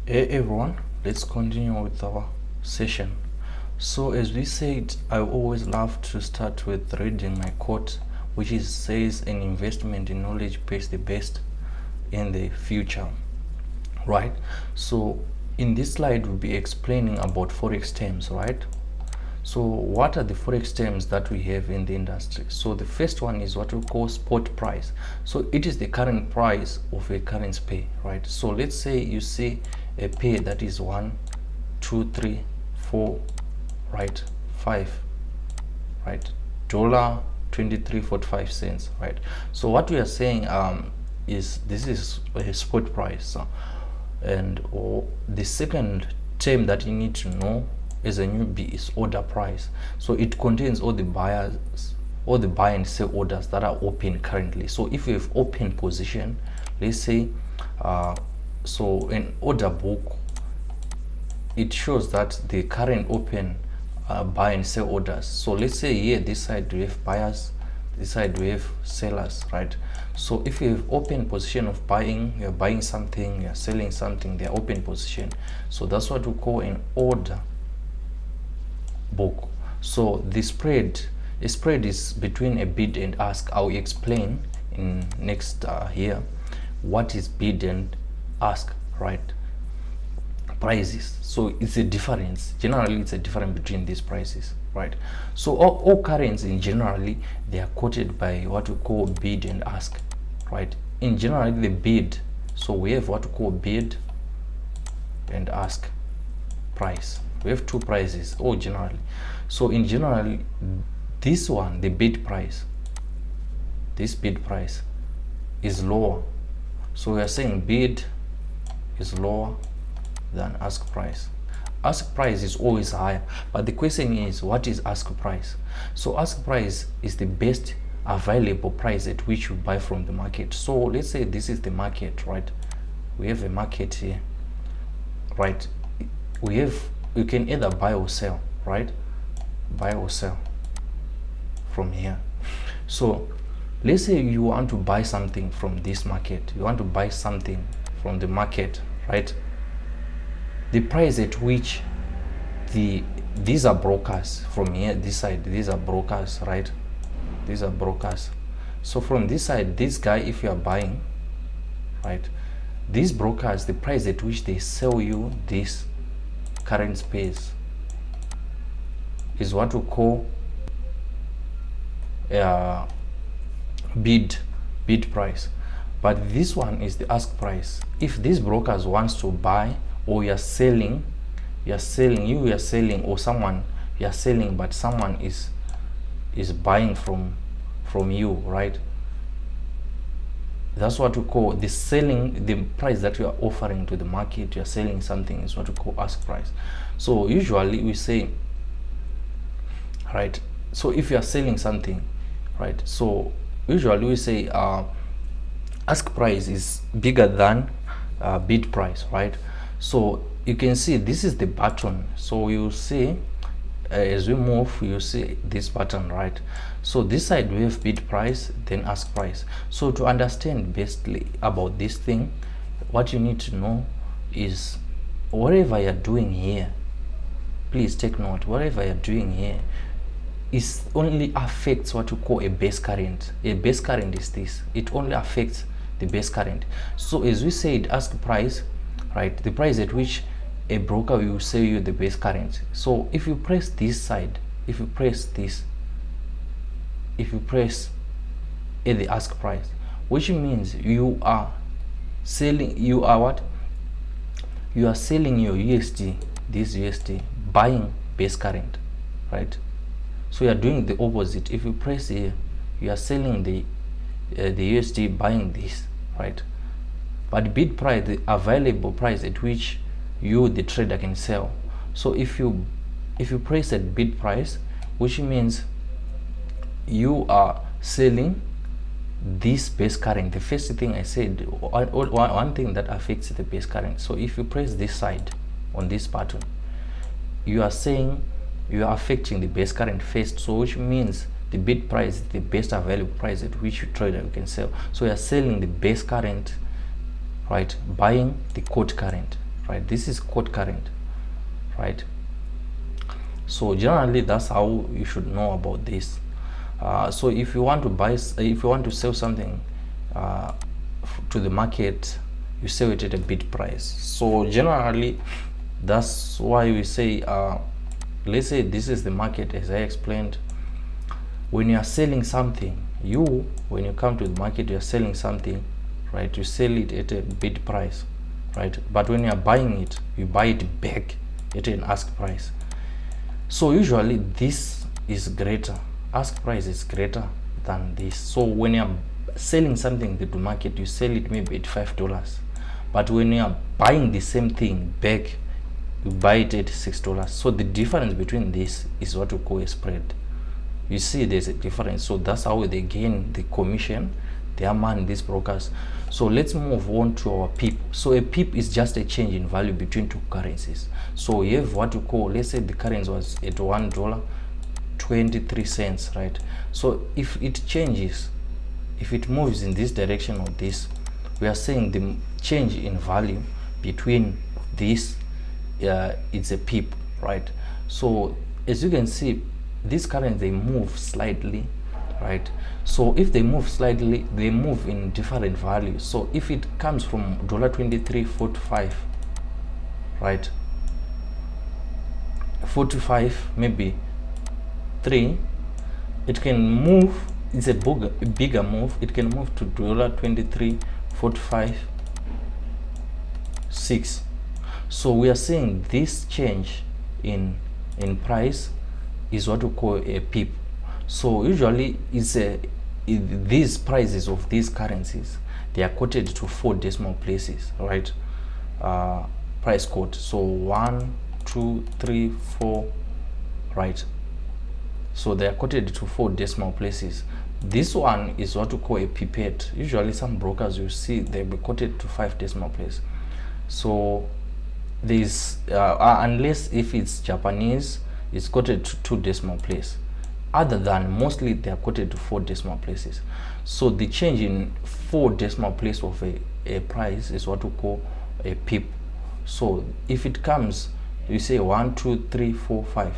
Hey everyone, let's continue with our session. So as we said, I always love to start with reading my quote, which says an investment in knowledge pays the best in the future, right? So in this slide we'll be explaining about forex terms, right? So what are the forex terms that we have in the industry? So the first one is what we call spot price. So it is the current price of a currency pair, right? So let's say you see a pair that is 1, 2, 3, 4, right, 5, right, $23.45, right? So what we are saying is this is a spot price, and the second term that you need to know as a newbie is order price. So it contains all the buy and sell orders that are open currently. So if you have open position, let's say so an order book, it shows that the current open buy and sell orders. So let's say here this side we have buyers, this side we have sellers, right? So if you have open position of buying, you're buying something, you're selling something, they're open position. So that's what we call an order book. So the spread, a spread is between a bid and ask. I'll explain in next here what is bid and ask, right? Prices. So it's a difference, generally it's a difference between these prices, right? So all currencies in generally they are quoted by what we call bid and ask, right? In general the bid, so we have what we call bid and ask price. We have two prices generally. So in general this one, the bid price, this bid price is lower. So we are saying bid is lower than ask price. Ask price is always higher, but the question is, what is ask price? So ask price is the best available price at which you buy from the market. So let's say this is the market, right? We have a market here, right? You can either buy or sell, right? Buy or sell from here. So let's say you want to buy something from this market, you want to buy something from the market, right? The price at which these are brokers from here, this side, these are brokers, right? These are brokers. So from this side, this guy, if you are buying, right, these brokers, the price at which they sell you this current space is what we call bid price. But this one is the ask price. If these brokers wants to buy, or you're selling, or someone, you're selling but someone is buying from you, right? That's what we call the selling. The price that you are offering to the market, you're selling something, is what we call ask price. So usually we say, right, so if you are selling something, right, so usually we say ask price is bigger than bid price, right? So you can see this is the button. So you see as we move, you see this button, right? So this side we have bid price, then ask price. So to understand bestly about this thing, what you need to know is whatever you're doing here, please take note, whatever you're doing here is only affects what you call a base current. A base current is this, it only affects the base current. So as we said, ask price, right, the price at which a broker will sell you the base current. So if you press this side, if you press this, if you press at the ask price, which means you are selling, you are what, you are selling your USD, this USD, buying base current, right? So you are doing the opposite. If you press here, you are selling the USD, buying this, right? But bid price, the available price at which you, the trader, can sell. So if you press at bid price, which means you are selling this base current. The first thing I said, one thing that affects the base current. So if you press this side on this button, you are saying you are affecting the base current first. So which means the bid price, the best available price at which you trader you can sell. So you are selling the base current, right, buying the quote current, right? This is quote current, right? So generally that's how you should know about this. So if you want to buy, if you want to sell something to the market, you sell it at a bid price. So generally that's why we say, let's say this is the market as I explained. When you are selling something, when you come to the market, you are selling something, right? You sell it at a bid price, right? But when you are buying it, you buy it back at an ask price. So usually this is greater, ask price is greater than this. So when you are selling something to the market, you sell it maybe at $5, but when you are buying the same thing back, you buy it at $6. So the difference between this is what we call a spread. You see there's a difference. So that's how they gain the commission, their money, these brokers. So let's move on to our pip. So a pip is just a change in value between two currencies. So you have what you call, let's say the currency was at $1.23, right? So if it changes, if it moves in this direction or this, we are saying the change in value between this, it's a pip, right? So as you can see, these currencies, they move slightly, right? So if they move slightly, they move in different values. So if it comes from $23.45, right, 45, maybe 3, it can move, it's a bigger move, it can move to $23.45, 6. So we are saying this change in price is what we call a pip. So usually these prices of these currencies, they are quoted to 4 decimal places, right? Price code, so 1, 2, 3, 4, right? So they are quoted to 4 decimal places. This one is what we call a pipette. Usually some brokers, you see, they'll be quoted to 5 decimal places. So this unless if it's Japanese, it's quoted to 2 decimal places. Other than mostly they are quoted to 4 decimal places. So the change in 4 decimal place of a price is what we call a pip. So if it comes, you say 1, 2, 3, 4, 5,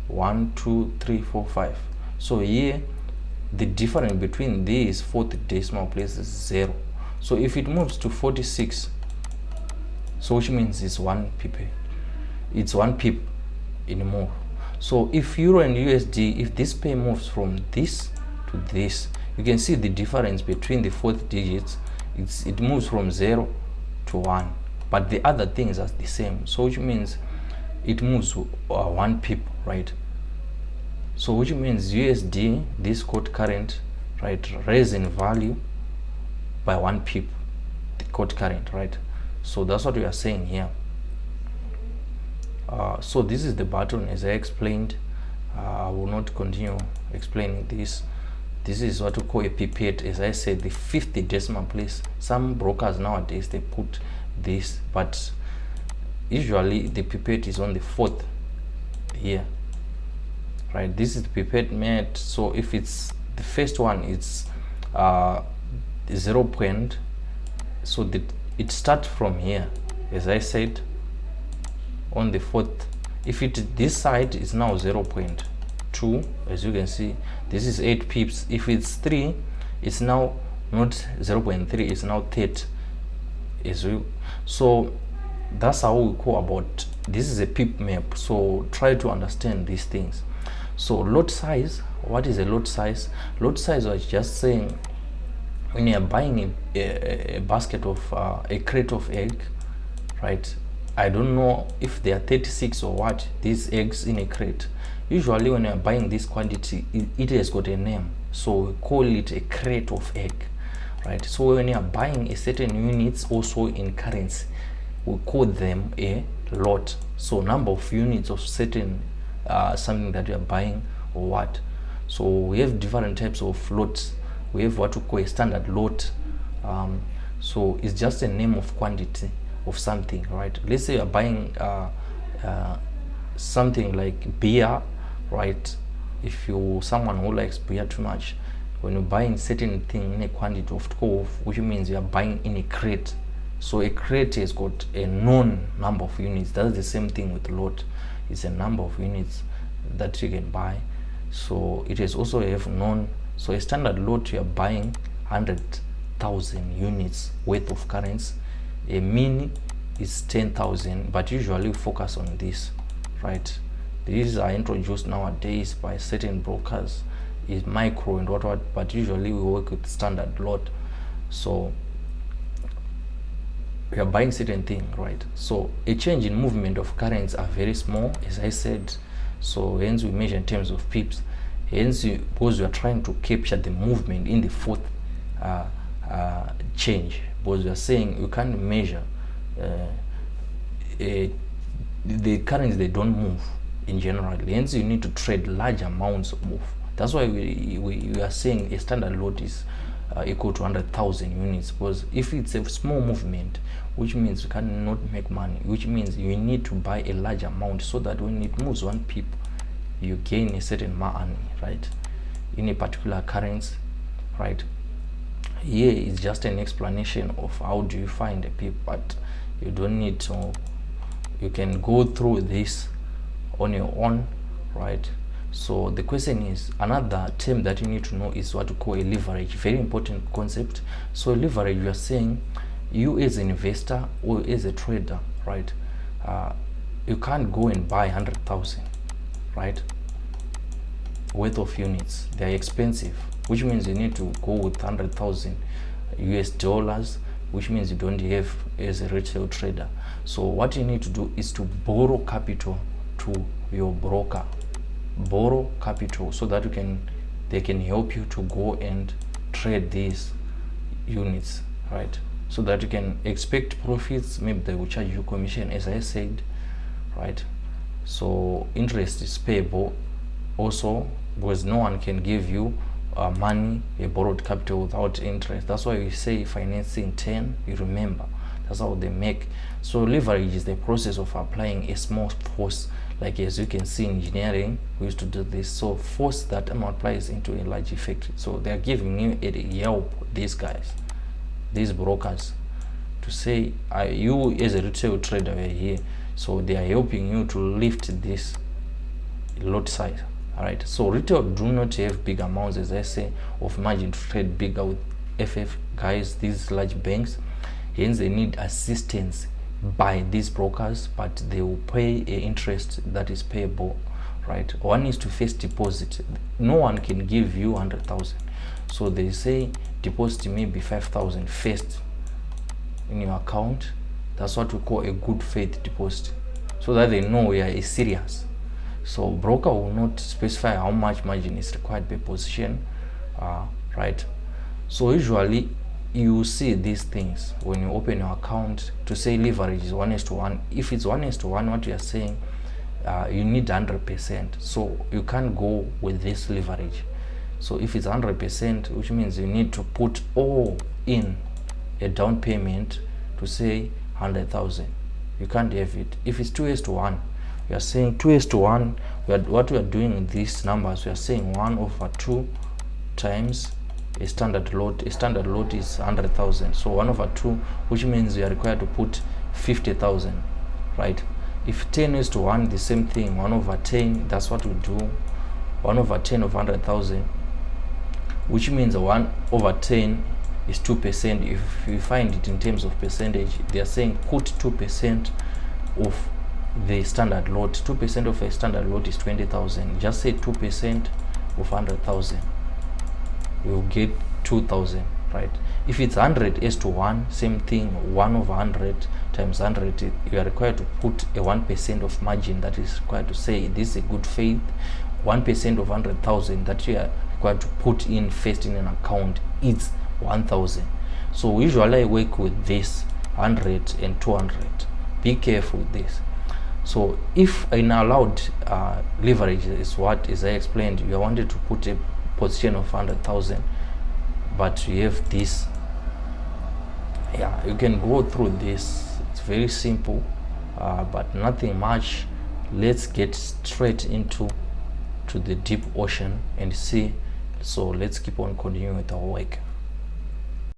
1, 2, 3, 4, 5. So here the difference between these 4th decimal places is 0. So if it moves to 46, so which means it's 1 pip, it's 1 pip in more. So if euro and USD, if this pair moves from this to this, you can see the difference between the 4th digits. It moves from 0 to 1, but the other things are the same. So which means it moves 1 pip, right? So which means USD, this quote current, right, raise in value by 1 pip, the quote current, right? So that's what we are saying here. So this is the button as I explained. I will not continue explaining this. This is what we call a pipette. As I said, the 50 decimal place. Some brokers nowadays, they put this, but usually the pipette is on the 4th here, right? This is the pipette made. So if it's the first one, it's 0 point, so it starts from here, as I said, on the 4th. If this side is now 0.2, as you can see, this is 8 pips. If it's 3, it's now not 0.3, it's now 30. So that's how we call about this is a pip map. So try to understand these things. So lot size, what is a lot size? Lot size was just saying when you're buying a basket of a crate of egg, right? I don't know if they are 36 or what, these eggs in a crate. Usually when you're buying this quantity, it has got a name, so we call it a crate of egg, right? So when you're buying a certain units also in currency, we call them a lot. So number of units of certain something that you're buying or what. So we have different types of lots. We have what we call a standard lot. So it's just a name of quantity of something, right? Let's say you're buying something like beer, right? If you someone who likes beer too much, when you're buying certain thing in a quantity of 12, which means you're buying in a crate, So a crate has got a known number of units. That's the same thing with lot. It's a number of units that you can buy. So it is also have known. So a standard lot, you are buying 100,000 units worth of currency. A mini is 10,000, but usually we focus on this, right? These are introduced nowadays by certain brokers, is micro and what, but usually we work with standard lot. So we are buying certain thing, right? So a change in movement of currents are very small, as I said. So hence we measure in terms of pips. Hence, because we are trying to capture the movement in the fourth change, because we are saying you can't measure the currents, they don't move in general. Hence you need to trade large amounts of move. That's why we are saying a standard lot is equal to 100,000 units, because if it's a small movement, which means you cannot make money, which means you need to buy a large amount so that when it moves one pip, you gain a certain money, right, in a particular currency, right? Here is just an explanation of how do you find a pip, but you don't need to, you can go through this on your own, right? So the question is, another term that you need to know is what we call a leverage. Very important concept. So leverage, you are saying you as an investor or as a trader, right, you can't go and buy 100,000, right, worth of units. They're expensive, which means you need to go with 100,000 US dollars, which means you don't have as a retail trader. So what you need to do is to borrow capital to your broker, borrow capital, so that they can help you to go and trade these units, right? So that you can expect profits. Maybe they will charge you commission, as I said, right? So interest is payable also, because no one can give you money, a borrowed capital, without interest. That's why we say financing 10, you remember, that's how they make. So leverage is the process of applying a small force, like as you can see in engineering, we used to do this. So force that applies into a large effect. So they are giving you a help, these guys, these brokers, to say you as a retail trader were here, so they are helping you to lift this lot size. All right, so retail do not have big amounts, as I say, of margin to trade bigger with FF guys, these large banks. Hence they need assistance by these brokers, but they will pay an interest that is payable, right? One is to first deposit. No one can give you 100,000, so they say deposit maybe 5,000 first in your account. That's what we call a good faith deposit, so that they know we are serious. So broker will not specify how much margin is required per position, right? So usually you see these things when you open your account to say leverage is 1:1. If it's 1:1, what you are saying, you need 100%. So you can't go with this leverage. So if it's 100%, which means you need to put all in a down payment to say 100,000. You can't have it. If it's 2:1, we are saying 2:1. What we are doing in these numbers, we are saying 1/2 times a standard lot. A standard lot is 100,000, so 1/2, which means you are required to put 50,000, right? If 10:1, the same thing, 1/10. That's what we do. 1/10 of 100,000, which means 1/10 is 2%. If you find it in terms of percentage, they are saying put 2% of the standard lot. 2% of a standard lot is 20,000. Just say 2% of 100,000, you will get 2,000, right? If it's 100:1, same thing, 1/100 times 100, you are required to put a 1% of margin. That is required to say this is a good faith. 1% of 100,000 that you are required to put in first in an account is 1,000. So usually I work with this 100 and 200. Be careful with this. So if an allowed leverage is what, as I explained, you wanted to put a position of 100,000, but you have this, yeah, you can go through this. It's very simple, but nothing much. Let's get straight into the deep ocean and see. So let's keep on continuing with our work.